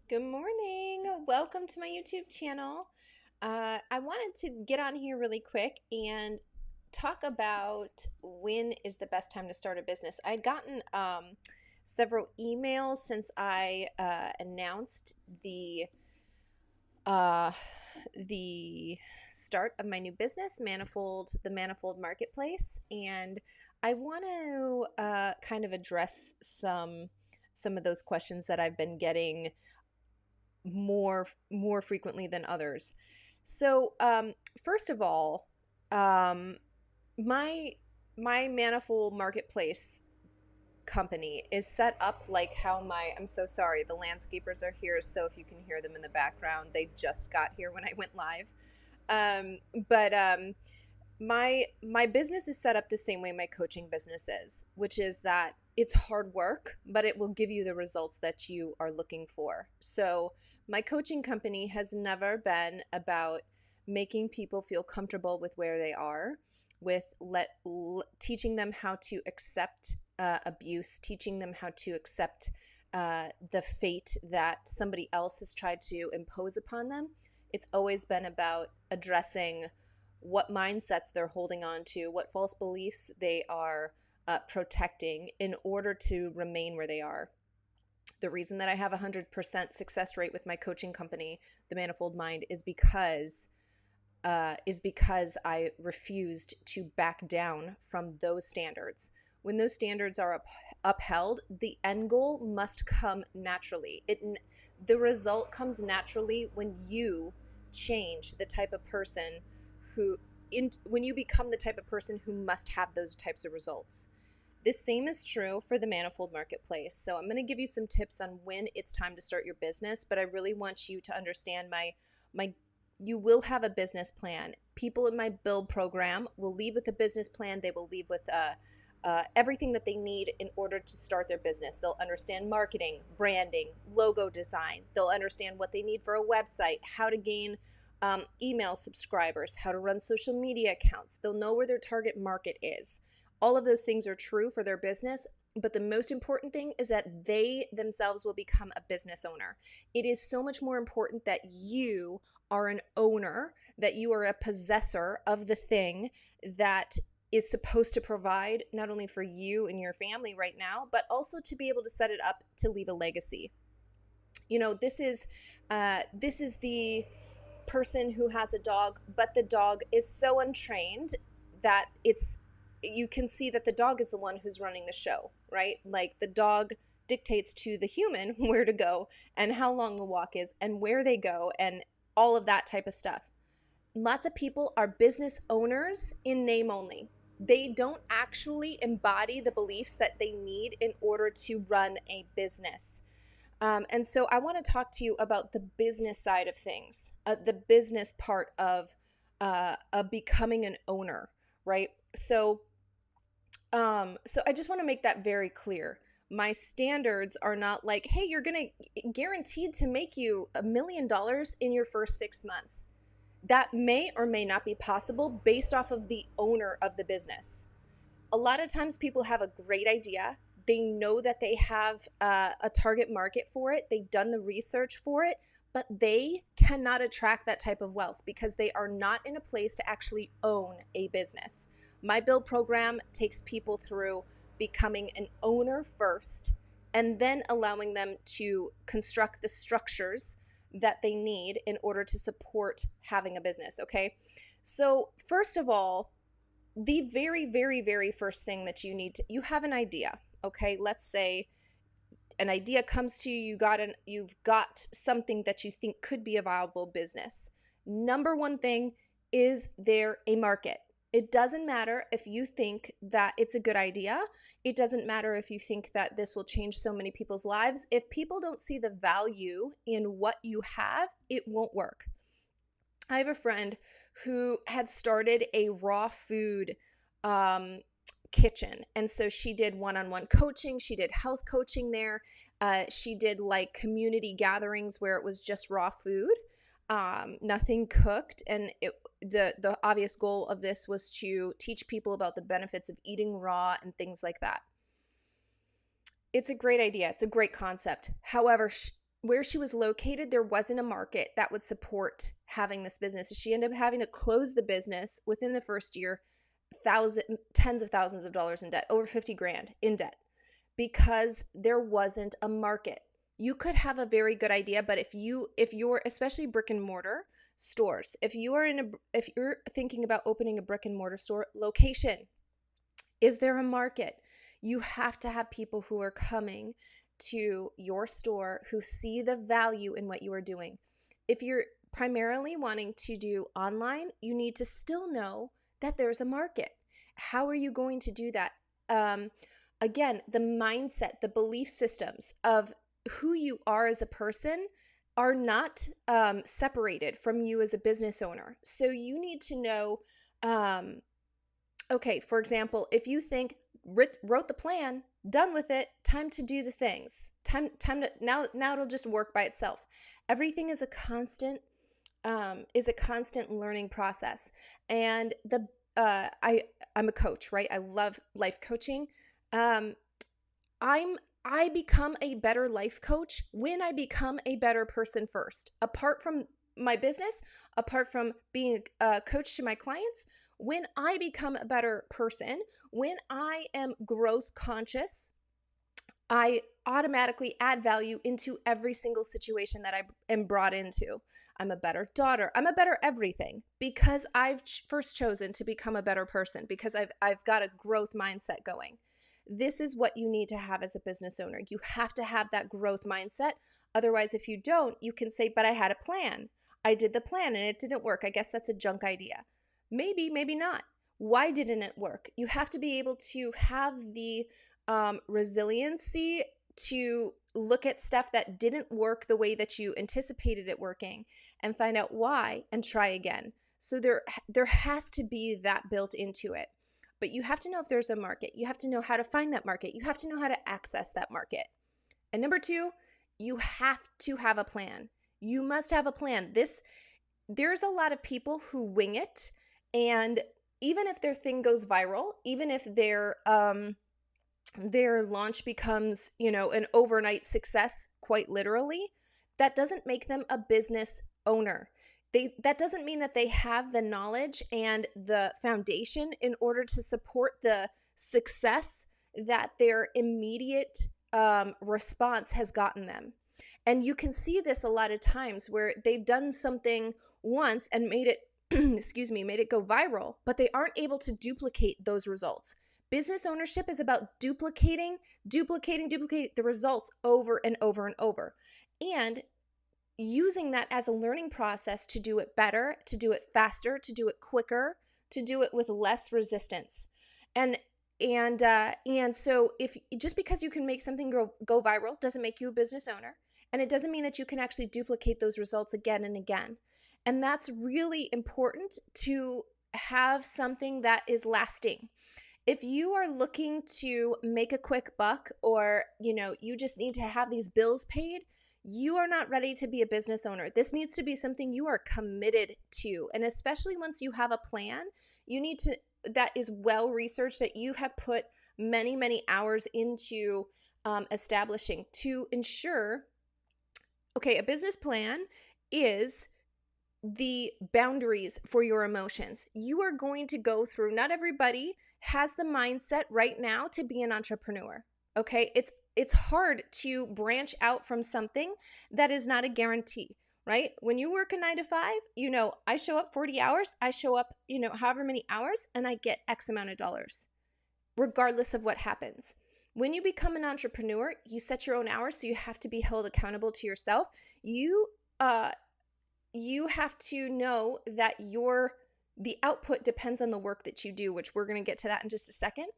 Good morning. Welcome to my YouTube channel. I wanted to get on here really quick and talk about when is the best time to start a business. I'd gotten several emails since I announced uh, the start of my new business, the Manifold Marketplace, and I want to kind of address some of those questions that I've been getting more frequently than others. So, first of all, um, my my Manifold Marketplace company is set up like how I'm so sorry, the landscapers are here, so if you can hear them in the background, they just got here when I went live. Um, but my business is set up the same way my coaching business is, which is that it's hard work, but it will give you the results that you are looking for. So my coaching company has never been about making people feel comfortable with where they are, with teaching them how to accept abuse, teaching them how to accept the fate that somebody else has tried to impose upon them. It's always been about addressing what mindsets they're holding on to, what false beliefs they are protecting in order to remain where they are. The reason that I have a 100% success rate with my coaching company, The Manifold Mind, is because I refused to back down from those standards. When those standards are upheld, the end goal must come naturally. The result comes naturally when you change the type of person when you become the type of person who must have those types of results. The same is true for the Manifold Marketplace. So I'm going to give you some tips on when it's time to start your business, but I really want you to understand my you will have a business plan. People in my build program will leave with a business plan. They will leave with everything that they need in order to start their business. They'll understand marketing, branding, logo design. They'll understand what they need for a website, how to gain email subscribers, how to run social media accounts. They'll know where their target market is. All of those things are true for their business, but the most important thing is that they themselves will become a business owner. It is so much more important that you are an owner, that you are a possessor of the thing that is supposed to provide not only for you and your family right now, but also to be able to set it up to leave a legacy. This is the person who has a dog, but the dog is so untrained that you can see that the dog is the one who's running the show, right? Like the dog dictates to the human where to go and how long the walk is and where they go and all of that type of stuff. Lots of people are business owners in name only. They don't actually embody the beliefs that they need in order to run a business. And so I want to talk to you about the business side of things, the business part of becoming an owner, right? So I just want to make that very clear. My standards are not like, hey, you're going to guaranteed to make you $1 million in your first 6 months. That may or may not be possible based off of the owner of the business. A lot of times people have a great idea. They know that they have a target market for it. They've done the research for it, but they cannot attract that type of wealth because they are not in a place to actually own a business. My build program takes people through becoming an owner first and then allowing them to construct the structures that they need in order to support having a business, okay? So first of all, the very, very, very first thing that you have an idea, okay? Let's say an idea comes to you, you've got something that you think could be a viable business. Number one thing, is there a market? It doesn't matter if you think that it's a good idea. It doesn't matter if you think that this will change so many people's lives. If people don't see the value in what you have, it won't work. I have a friend who had started a raw food um, kitchen. And so she did one-on-one coaching. She did health coaching there. She did like community gatherings where it was just raw food, nothing cooked. And the obvious goal of this was to teach people about the benefits of eating raw and things like that. It's a great idea. It's a great concept. However, where she was located, there wasn't a market that would support having this business. She ended up having to close the business within the first year, tens of thousands of dollars in debt, over 50 grand in debt, because there wasn't a market. You could have a very good idea, but if you're especially brick and mortar stores, if you're thinking about opening a brick and mortar store, location, is there a market? You have to have people who are coming to your store who see the value in what you are doing. If you're primarily wanting to do online, you need to still know that there's a market. How are you going to do that? Um, Again, the mindset, the belief systems of who you are as a person are not separated from you as a business owner. So you need to know, okay, for example, if you think wrote the plan, done with it, time to do the things. Time to now it'll just work by itself. Everything is a constant learning process. And I'm a coach, right? I love life coaching. Um, I become a better life coach when I become a better person first. Apart from my business, apart from being a coach to my clients, when I become a better person, when I am growth conscious, I automatically add value into every single situation that I am brought into. I'm a better daughter. I'm a better everything because I've first chosen to become a better person, because I've got a growth mindset going. This is what you need to have as a business owner. You have to have that growth mindset. Otherwise, if you don't, you can say, but I had a plan. I did the plan and it didn't work. I guess that's a junk idea. Maybe, maybe not. Why didn't it work? You have to be able to have the resiliency to look at stuff that didn't work the way that you anticipated it working and find out why and try again. So there has to be that built into it. But you have to know if there's a market. You have to know how to find that market. You have to know how to access that market. And number 2, you have to have a plan. You must have a plan. There's a lot of people who wing it, and even if their thing goes viral, even if their launch becomes, an overnight success, quite literally, that doesn't make them a business owner. That doesn't mean that they have the knowledge and the foundation in order to support the success that their immediate response has gotten them. And you can see this a lot of times where they've done something once and made it made it go viral, but they aren't able to duplicate those results. Business ownership is about duplicating the results over and over and over, and using that as a learning process to do it better, to do it faster, to do it quicker, to do it with less resistance. And so if just because you can make something go viral doesn't make you a business owner, and it doesn't mean that you can actually duplicate those results again and again. And that's really important, to have something that is lasting. If you are looking to make a quick buck, or you just need to have these bills paid, you are not ready to be a business owner. This needs to be something you are committed to. And especially once you have a plan, you need to that is well researched, that you have put many, many hours into establishing, to ensure, okay, a business plan is the boundaries for your emotions. You are going to go through, not everybody has the mindset right now to be an entrepreneur. Okay? It's hard to branch out from something that is not a guarantee, right? When you work a 9 to 5, I show up 40 hours, I show up, however many hours, and I get X amount of dollars, regardless of what happens. When you become an entrepreneur, you set your own hours, so you have to be held accountable to yourself. You have to know that the output depends on the work that you do, which we're going to get to that in just a second.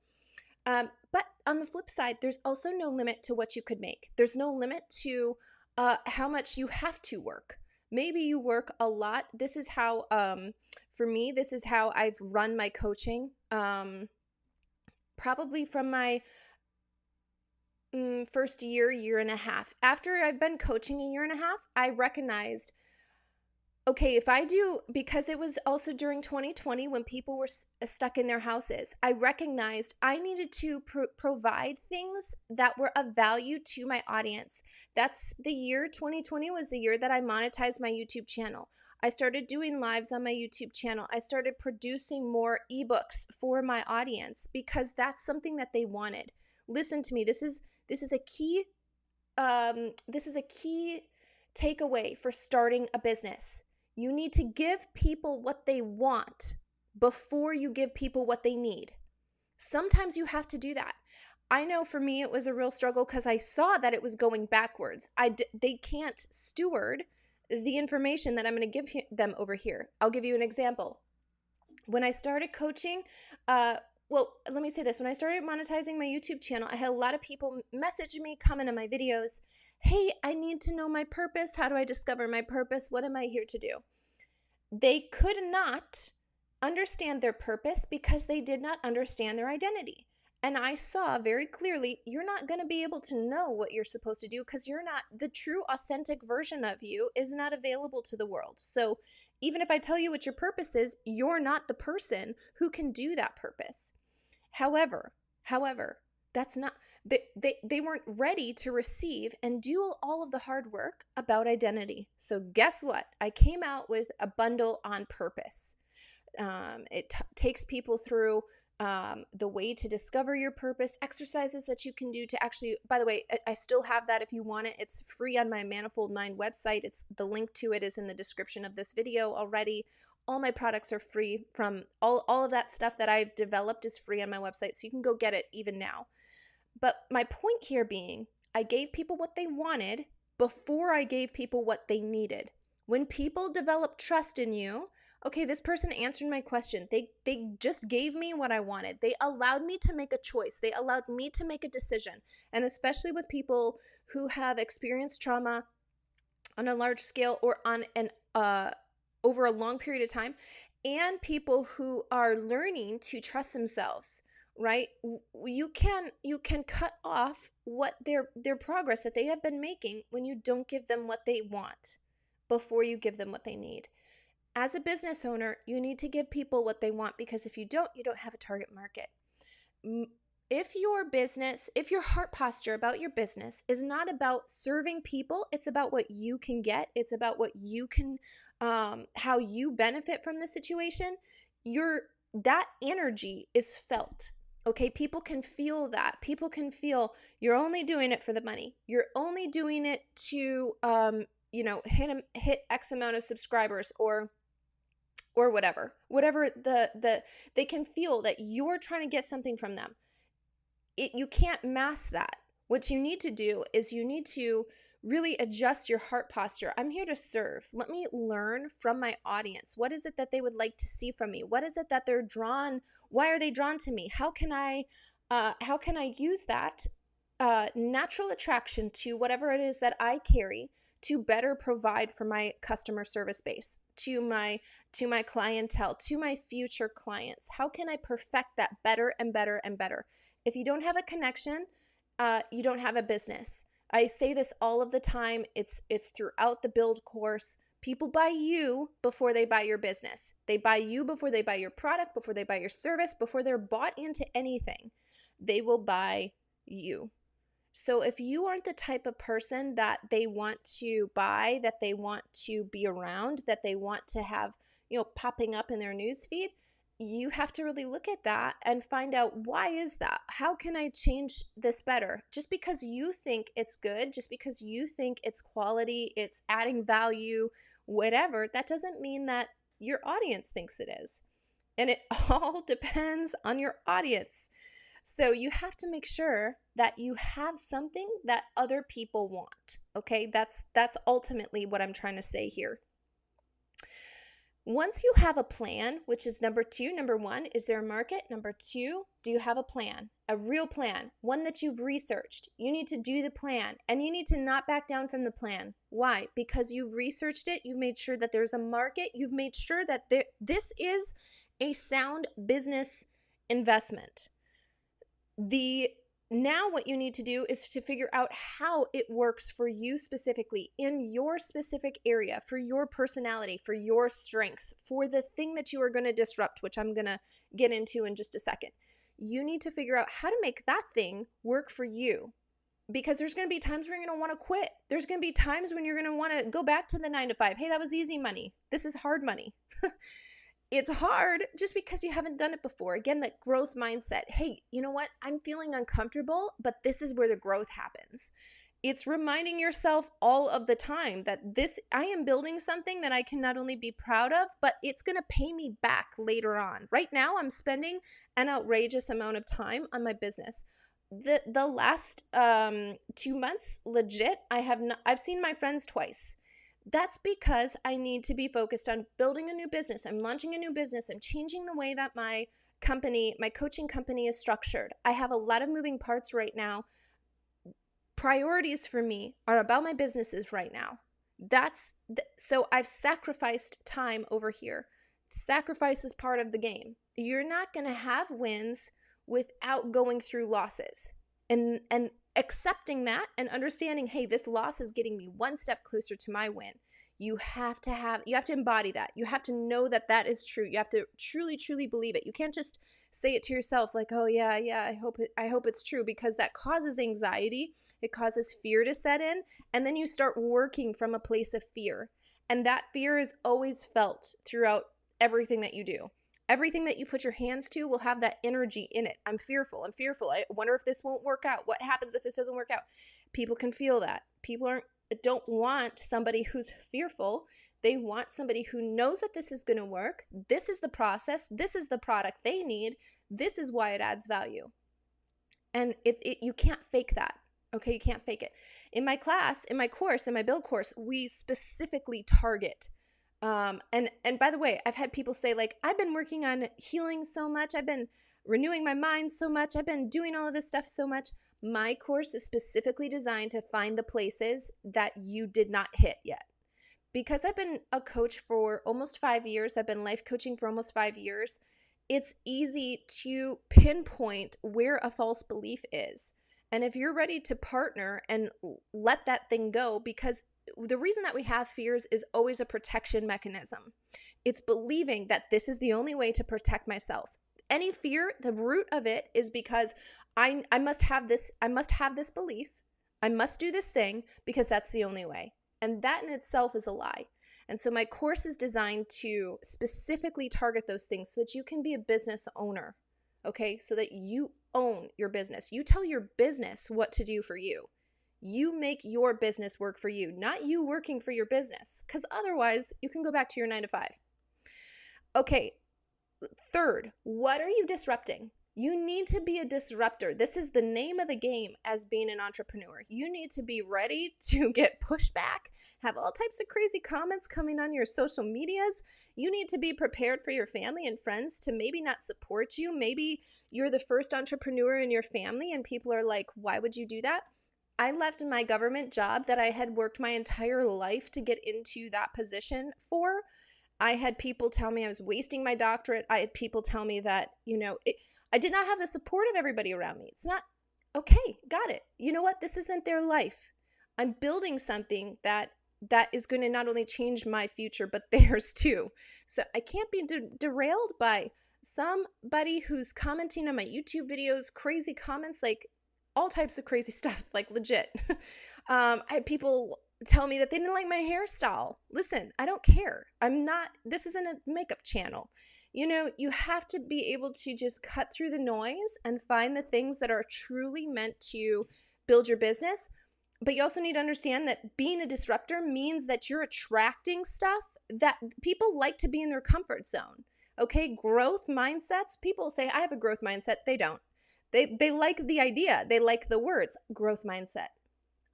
But on the flip side, there's also no limit to what you could make. There's no limit to how much you have to work. Maybe you work a lot. This is how, for me, this is how I've run my coaching. Probably from my first year and a half. After I've been coaching a year and a half, I recognized Okay, if I do, because it was also during 2020 when people were stuck in their houses, I recognized I needed to provide things that were of value to my audience. That's the year 2020 was the year that I monetized my YouTube channel. I started doing lives on my YouTube channel. I started producing more ebooks for my audience because that's something that they wanted. Listen to me. This is a key this is a key takeaway for starting a business. You need to give people what they want before you give people what they need. Sometimes you have to do that. I know for me it was a real struggle because I saw that it was going backwards. They can't steward the information that I'm going to give them over here. I'll give you an example. When I started coaching, let me say this. When I started monetizing my YouTube channel, I had a lot of people message me, comment on my videos. Hey, I need to know my purpose. How do I discover my purpose? What am I here to do? They could not understand their purpose because they did not understand their identity. And I saw very clearly, you're not going to be able to know what you're supposed to do because you're not, the true authentic version of you is not available to the world. So even if I tell you what your purpose is, you're not the person who can do that purpose. However, that's not, they weren't ready to receive and do all of the hard work about identity. So guess what? I came out with a bundle on purpose. It takes people through the way to discover your purpose, exercises that you can do to actually, by the way, I still have that if you want it. It's free on my Manifold Mind website. The link to it is in the description of this video already. All my products are free from all of that stuff that I've developed is free on my website. So you can go get it even now. But my point here being, I gave people what they wanted before I gave people what they needed. When people develop trust in you, okay, this person answered my question. They just gave me what I wanted. They allowed me to make a choice. They allowed me to make a decision. And especially with people who have experienced trauma on a large scale or on an over a long period of time, and people who are learning to trust themselves, right? You can cut off what their progress that they have been making when you don't give them what they want before you give them what they need. As a business owner, you need to give people what they want, because if you don't have a target market. If your heart posture about your business is not about serving people, it's about what you can get, it's about what you can, how you benefit from the situation, that energy is felt. Okay, people can feel that. People can feel you're only doing it for the money. You're only doing it to, hit X amount of subscribers or whatever they can feel that you're trying to get something from them. You can't mask that. What you need to do is you need to really adjust your heart posture. I'm here to serve. Let me learn from my audience. What is it that they would like to see from me? What is it that they're drawn? Why are they drawn to me? How can I use that natural attraction to whatever it is that I carry to better provide for my customer service base, to my clientele, to my future clients? How can I perfect that better and better and better? If you don't have a connection, you don't have a business. I say this all of the time. It's throughout the build course. People buy you before they buy your business. They buy you before they buy your product, before they buy your service, before they're bought into anything. They will buy you. So if you aren't the type of person that they want to buy, that they want to be around, that they want to have, popping up in their newsfeed, you have to really look at that and find out, why is that? How can I change this better? Just because you think it's good, just because you think it's quality, it's adding value, whatever, that doesn't mean that your audience thinks it is. And it all depends on your audience. So you have to make sure that you have something that other people want. Okay, that's ultimately what I'm trying to say here. Once you have a plan, which is number one, is there a market? Number two, do you have a plan? A real plan, one that you've researched. You need to do the plan, and you need to not back down from the plan. Why? Because you've researched it, you've made sure that there's a market, you've made sure that this is a sound business investment. The Now what you need to do is to figure out how it works for you specifically in your specific area, for your personality, for your strengths, for the thing that you are going to disrupt, which I'm going to get into in just a second. You need to figure out how to make that thing work for you, because there's going to be times where you're going to want to quit. There's going to be times when you're going to want to go back to the 9 to 5. Hey, that was easy money. This is hard money. It's hard just because you haven't done it before. Again, that growth mindset. Hey, you know what? I'm feeling uncomfortable, but this is where the growth happens. It's reminding yourself all of the time that I am building something that I can not only be proud of, but it's going to pay me back later on. Right now, I'm spending an outrageous amount of time on my business. The last 2 months, legit, I've seen my friends twice. That's because I need to be focused on building a new business. I'm launching a new business. I'm changing the way that my coaching company is structured. I have a lot of moving parts right now. Priorities for me are about my businesses right now. So I've sacrificed time over here. Sacrifice is part of the game. You're not going to have wins without going through losses. And accepting that and understanding, hey, this loss is getting me one step closer to my win. You have to embody that. You have to know that that is true. You have to truly, truly believe it. You can't just say it to yourself like, oh yeah, I hope it's true, because that causes anxiety. It causes fear to set in. And then you start working from a place of fear. And that fear is always felt throughout everything that you do. Everything that you put your hands to will have that energy in it. I'm fearful. I wonder if this won't work out. What happens if this doesn't work out? People can feel that. People don't want somebody who's fearful. They want somebody who knows that this is going to work. This is the process. This is the product they need. This is why it adds value. And you can't fake that. Okay, you can't fake it. In my class, in my build course, we specifically target. And by the way, I've had people say, like, I've been working on healing so much. I've been renewing my mind so much. I've been doing all of this stuff so much. My course is specifically designed to find the places that you did not hit yet. Because I've been a coach for almost 5 years. I've been life coaching for almost 5 years. It's easy to pinpoint where a false belief is. And if you're ready to partner and let that thing go, because the reason that we have fears is always a protection mechanism. It's believing that this is the only way to protect myself. Any fear, the root of it is because I must have this belief. I must do this thing because that's the only way. And that in itself is a lie. And so my course is designed to specifically target those things so that you can be a business owner. Okay, so that you own your business. You tell your business what to do for you. You make your business work for you, not you working for your business, because otherwise you can go back to your 9 to 5. Okay, third, what are you disrupting? You need to be a disruptor. This is the name of the game as being an entrepreneur. You need to be ready to get pushback, have all types of crazy comments coming on your social medias. You need to be prepared for your family and friends to maybe not support you. Maybe you're the first entrepreneur in your family and people are like, why would you do that? I left my government job that I had worked my entire life to get into that position for. I had people tell me I was wasting my doctorate. I had people tell me that, I did not have the support of everybody around me. It's not, okay, got it. You know what? This isn't their life. I'm building something that is going to not only change my future, but theirs too. So I can't be derailed by somebody who's commenting on my YouTube videos, crazy comments, like all types of crazy stuff, like legit. I had people tell me that they didn't like my hairstyle. Listen, I don't care. This isn't a makeup channel. You have to be able to just cut through the noise and find the things that are truly meant to build your business. But you also need to understand that being a disruptor means that you're attracting stuff that people like to be in their comfort zone. Okay, growth mindsets. People say, I have a growth mindset. They don't. They like the idea. They like the words, growth mindset.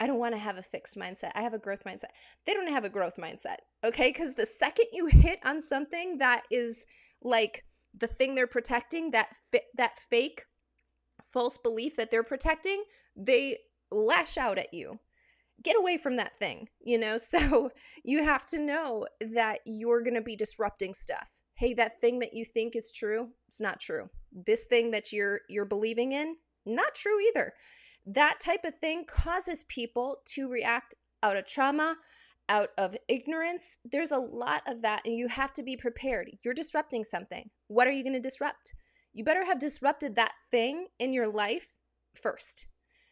I don't want to have a fixed mindset. I have a growth mindset. They don't have a growth mindset, okay? Because the second you hit on something that is like the thing they're protecting, that fake false belief that they're protecting, they lash out at you. Get away from that thing, So you have to know that you're going to be disrupting stuff. Hey, that thing that you think is true, it's not true. This thing that you're believing in, Not true either. That type of thing causes people to react out of trauma, out of ignorance. There's a lot of that, and you have to be prepared. You're disrupting something. What are you going to disrupt? You better have disrupted that thing in your life first.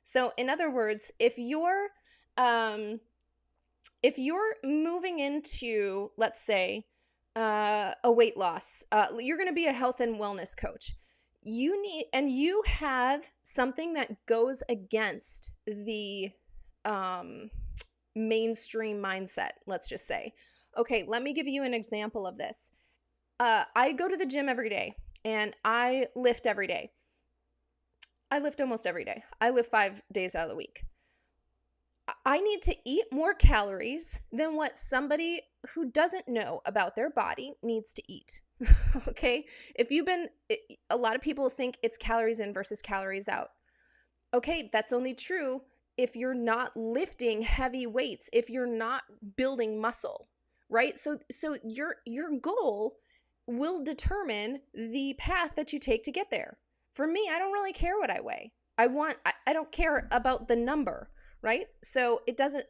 So, in other words, if you're moving into, let's say, a weight loss, you're going to be a health and wellness coach. You have something that goes against the mainstream mindset, let's just say. Okay, let me give you an example of this. I go to the gym every day and I lift every day. I lift almost every day. I lift 5 days out of the week. I need to eat more calories than what somebody who doesn't know about their body needs to eat. Okay? A lot of people think it's calories in versus calories out. Okay, that's only true if you're not lifting heavy weights, if you're not building muscle, right? So your goal will determine the path that you take to get there. For me, I don't really care what I weigh. I don't care about the number, right? So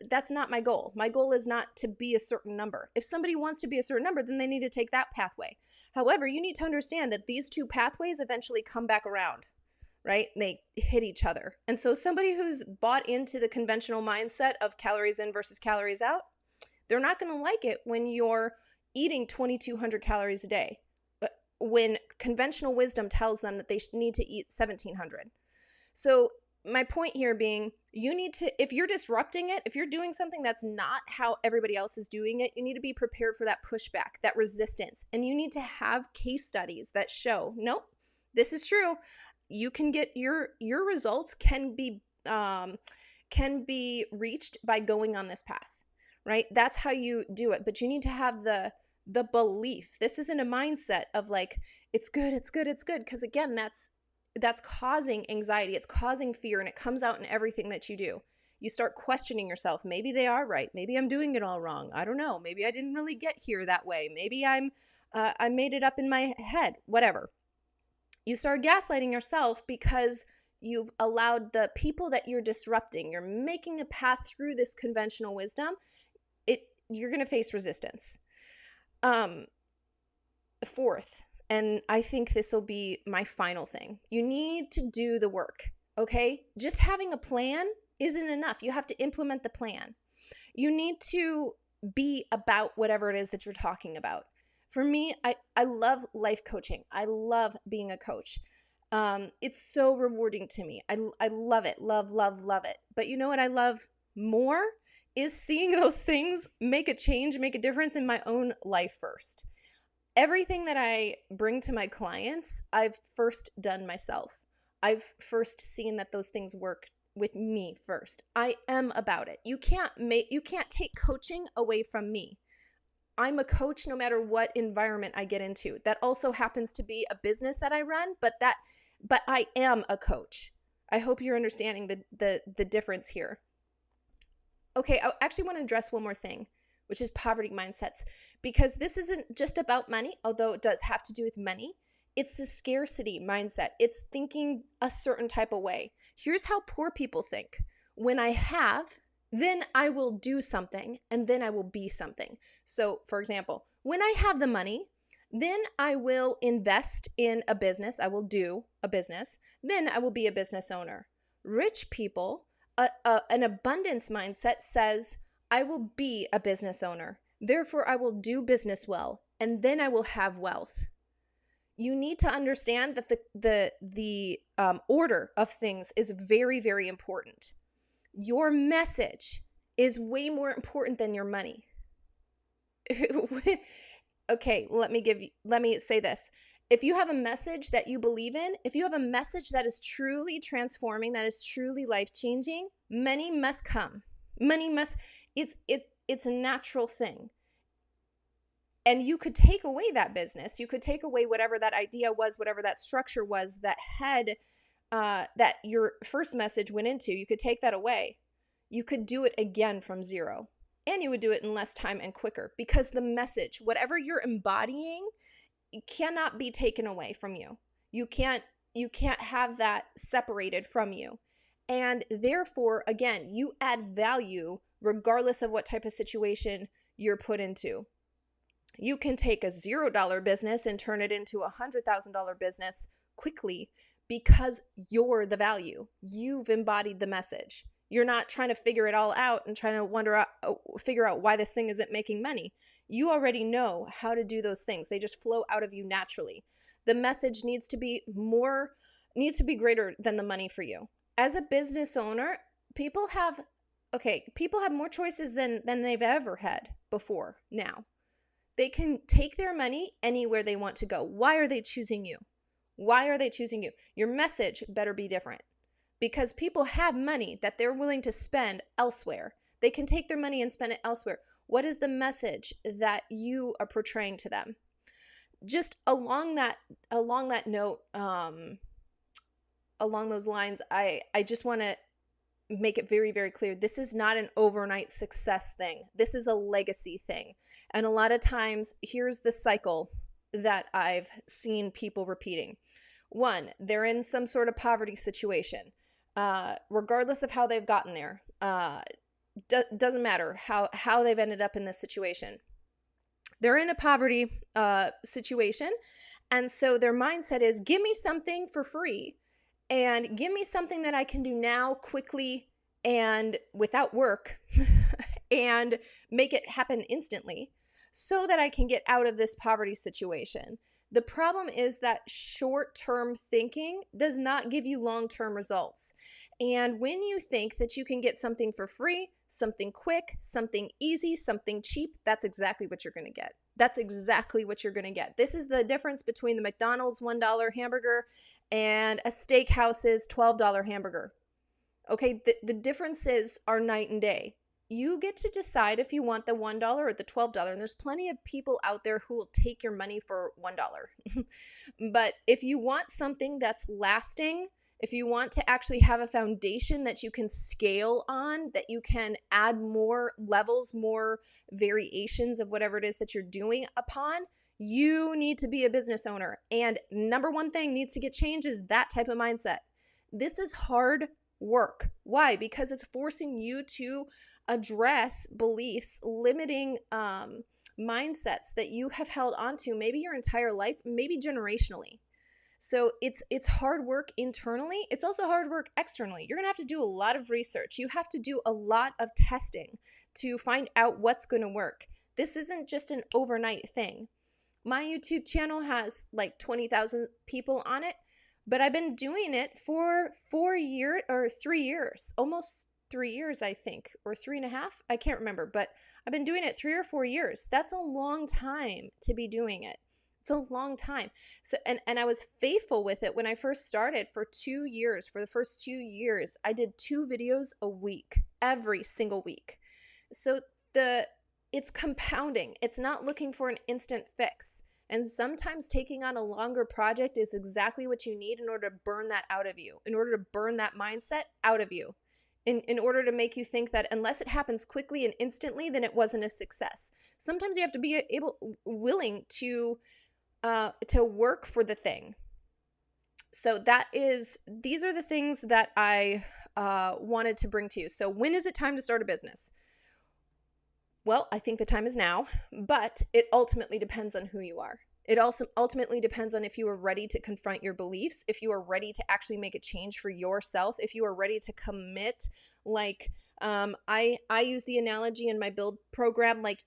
that's not my goal. My goal is not to be a certain number. If somebody wants to be a certain number, then they need to take that pathway. However, you need to understand that these two pathways eventually come back around, right? They hit each other. And so somebody who's bought into the conventional mindset of calories in versus calories out, they're not going to like it when you're eating 2,200 calories a day, when conventional wisdom tells them that they need to eat 1,700. So my point here being, you need to, if you're disrupting it, if you're doing something that's not how everybody else is doing it, you need to be prepared for that pushback, that resistance. And you need to have case studies that show, nope, this is true. You can get your results can be reached by going on this path, right? That's how you do it. But you need to have the belief. This isn't a mindset of like, it's good, it's good, it's good. Because again, that's causing anxiety. It's causing fear, and it comes out in everything that you do. You start questioning yourself. Maybe they are right. Maybe I'm doing it all wrong. I don't know. Maybe I didn't really get here that way. Maybe I made it up in my head. Whatever. You start gaslighting yourself because you've allowed the people that you're disrupting, you're making a path through this conventional wisdom, you're going to face resistance. Fourth, and I think this will be my final thing, you need to do the work, okay? Just having a plan isn't enough. You have to implement the plan. You need to be about whatever it is that you're talking about. For me, I love life coaching. I love being a coach. It's so rewarding to me. I love it. Love, love, love it. But you know what I love more is seeing those things make a change, make a difference in my own life first. Everything that I bring to my clients, I've first done myself. I've first seen that those things work with me first. I am about it. You can't take coaching away from me. I'm a coach no matter what environment I get into. That also happens to be a business that I run, but I am a coach. I hope you're understanding the difference here. Okay, I actually want to address one more thing, which is poverty mindsets, because this isn't just about money, although it does have to do with money. It's the scarcity mindset. It's thinking a certain type of way. Here's how poor people think. When I have, then I will do something, and then I will be something. So, for example, when I have the money, then I will invest in a business. I will do a business. Then I will be a business owner. Rich people, an abundance mindset says, I will be a business owner. Therefore, I will do business well, and then I will have wealth. You need to understand that the order of things is very, very important. Your message is way more important than your money. Okay, let me say this. If you have a message that you believe in, if you have a message that is truly transforming, that is truly life-changing, money must come. It's a natural thing. And you could take away that business. You could take away whatever that idea was, whatever that structure was that had that your first message went into. You could take that away. You could do it again from zero. And you would do it in less time and quicker, because the message, whatever you're embodying, it cannot be taken away from you. You can't You can't have that separated from you. And therefore, again, you add value regardless of what type of situation you're put into. You can take a $0 business and turn it into a $100,000 business quickly because you're the value. You've embodied the message. You're not trying to figure it all out and trying to figure out why this thing isn't making money. You already know how to do those things. They just flow out of you naturally. The message needs to be greater than the money for you. As a business owner, people have more choices than they've ever had before now. They can take their money anywhere they want to go. Why are they choosing you? Why are they choosing you? Your message better be different, because people have money that they're willing to spend elsewhere. They can take their money and spend it elsewhere. What is the message that you are portraying to them? Just along that note, along those lines, I just want to make it very, very clear. This is not an overnight success thing. This is a legacy thing. And a lot of times, here's the cycle that I've seen people repeating. One, they're in some sort of poverty situation. Regardless of how they've gotten there, doesn't matter how they've ended up in this situation. They're in a poverty situation. And so their mindset is, give me something for free, and give me something that I can do now quickly and without work and make it happen instantly so that I can get out of this poverty situation. The problem is that short-term thinking does not give you long-term results. And when you think that you can get something for free, something quick, something easy, something cheap, that's exactly what you're going to get. That's exactly what you're going to get. This is the difference between the McDonald's $1 hamburger and a steakhouse's $12 hamburger. Okay, the differences are night and day. You get to decide if you want the $1 or the $12, and there's plenty of people out there who will take your money for $1. But if you want something that's lasting, if you want to actually have a foundation that you can scale on, that you can add more levels, more variations of whatever it is that you're doing upon, you need to be a business owner. And number one thing needs to get changed is that type of mindset. This is hard work. Why? Because it's forcing you to address beliefs, limiting mindsets that you have held onto maybe your entire life, maybe generationally. So it's hard work internally. It's also hard work externally. You're going to have to do a lot of research. You have to do a lot of testing to find out what's going to work. This isn't just an overnight thing. My YouTube channel has like 20,000 people on it, but I've been doing it for 3 years, almost 3 years, I think, or 3.5. I can't remember, but I've been doing it 3 or 4 years. That's a long time to be doing it. It's a long time. So, and I was faithful with it when I first started for 2 years. For the first 2 years, I did 2 videos a week, every single week. So it's compounding. It's not looking for an instant fix. And sometimes taking on a longer project is exactly what you need in order to burn that out of you, in order to burn that mindset out of you, in order to make you think that unless it happens quickly and instantly, then it wasn't a success. Sometimes you have to be willing to work for the thing. So these are the things that I wanted to bring to you. So when is it time to start a business? Well, I think the time is now, but it ultimately depends on who you are. It also ultimately depends on if you are ready to confront your beliefs, if you are ready to actually make a change for yourself, if you are ready to commit. Like I use the analogy in my build program, like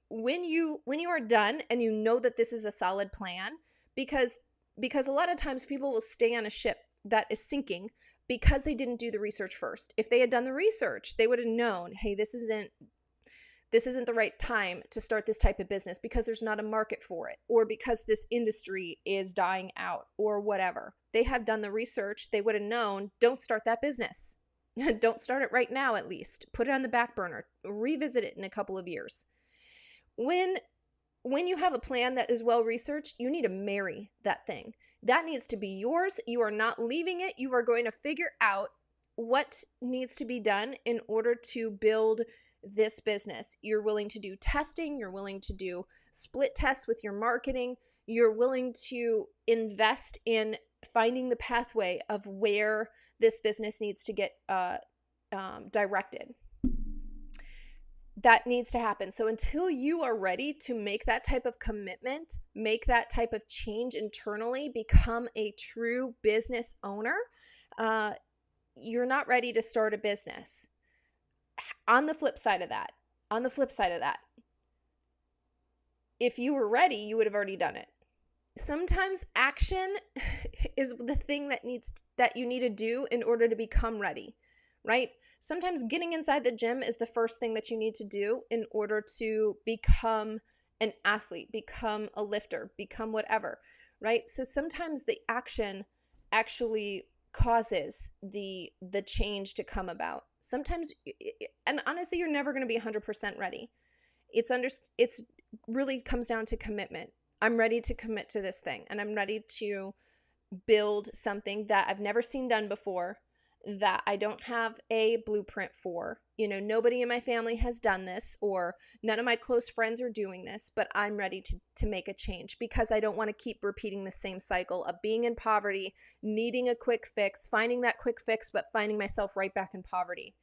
when you are done and you know that this is a solid plan, because a lot of times people will stay on a ship that is sinking because they didn't do the research first. If they had done the research, they would have known, hey, this isn't the right time to start this type of business because there's not a market for it, or because this industry is dying out, or whatever. They have done the research. They would have known, don't start that business. Don't start it right now, at least. Put it on the back burner. Revisit it in a couple of years. When you have a plan that is well researched, you need to marry that thing. That needs to be yours. You are not leaving it. You are going to figure out what needs to be done in order to build this business. You're willing to do testing. You're willing to do split tests with your marketing. You're willing to invest in finding the pathway of where this business needs to get directed. That needs to happen. So until you are ready to make that type of commitment, make that type of change internally, become a true business owner, you're not ready to start a business. On the flip side of that, if you were ready, you would have already done it. Sometimes action is the thing that you need to do in order to become ready, right? Sometimes getting inside the gym is the first thing that you need to do in order to become an athlete, become a lifter, become whatever, right? So sometimes the action actually causes the change to come about. Sometimes, and honestly, you're never going to be 100% ready. It's really comes down to commitment. I'm ready to commit to this thing, and I'm ready to build something that I've never seen done before, that I don't have a blueprint for. Nobody in my family has done this, or none of my close friends are doing this, but I'm ready to make a change, because I don't want to keep repeating the same cycle of being in poverty, needing a quick fix, finding that quick fix, but finding myself right back in poverty.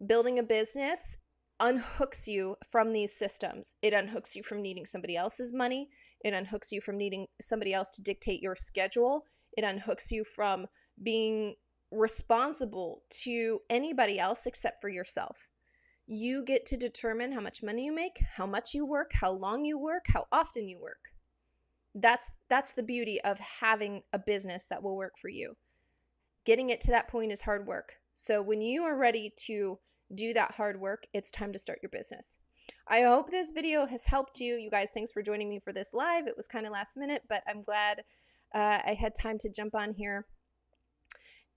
Building a business unhooks you from these systems. It unhooks you from needing somebody else's money. It unhooks you from needing somebody else to dictate your schedule. It unhooks you from being responsible to anybody else except for yourself. You get to determine how much money you make, how much you work, how long you work, how often you work. That's the beauty of having a business that will work for you. Getting it to that point is hard work. So when you are ready to do that hard work, it's time to start your business. I hope this video has helped you. You guys, thanks for joining me for this live. It was kind of last minute, but I'm glad I had time to jump on here.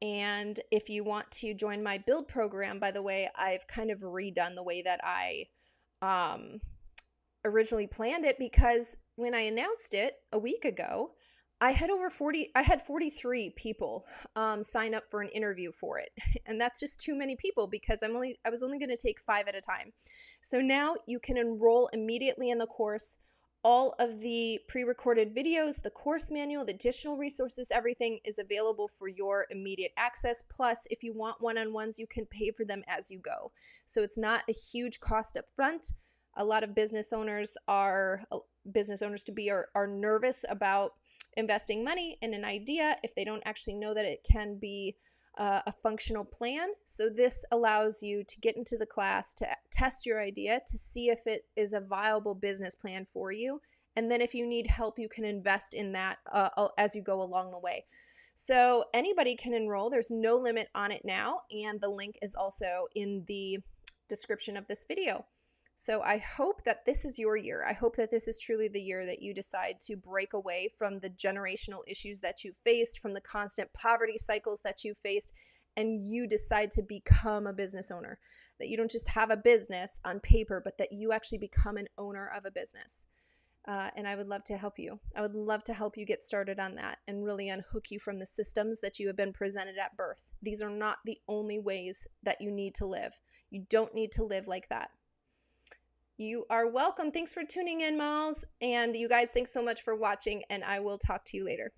And if you want to join my build program, by the way, I've kind of redone the way that I originally planned it, because when I announced it a week ago, I had 43 people sign up for an interview for it. And that's just too many people, because I was only going to take 5 at a time. So now you can enroll immediately in the course. All of the pre-recorded videos, the course manual, the additional resources, everything is available for your immediate access. Plus, if you want one-on-ones, you can pay for them as you go. So it's not a huge cost up front. A lot of business owners are nervous about investing money in an idea if they don't actually know that it can be a functional plan. So this allows you to get into the class, to test your idea, to see if it is a viable business plan for you. And then if you need help, you can invest in that as you go along the way. So anybody can enroll. There's no limit on it now. And the link is also in the description of this video. So I hope that this is your year. I hope that this is truly the year that you decide to break away from the generational issues that you faced, from the constant poverty cycles that you faced, and you decide to become a business owner. That you don't just have a business on paper, but that you actually become an owner of a business. And I would love to help you. I would love to help you get started on that and really unhook you from the systems that you have been presented at birth. These are not the only ways that you need to live. You don't need to live like that. You are welcome. Thanks for tuning in, Malls. And you guys, thanks so much for watching, and I will talk to you later.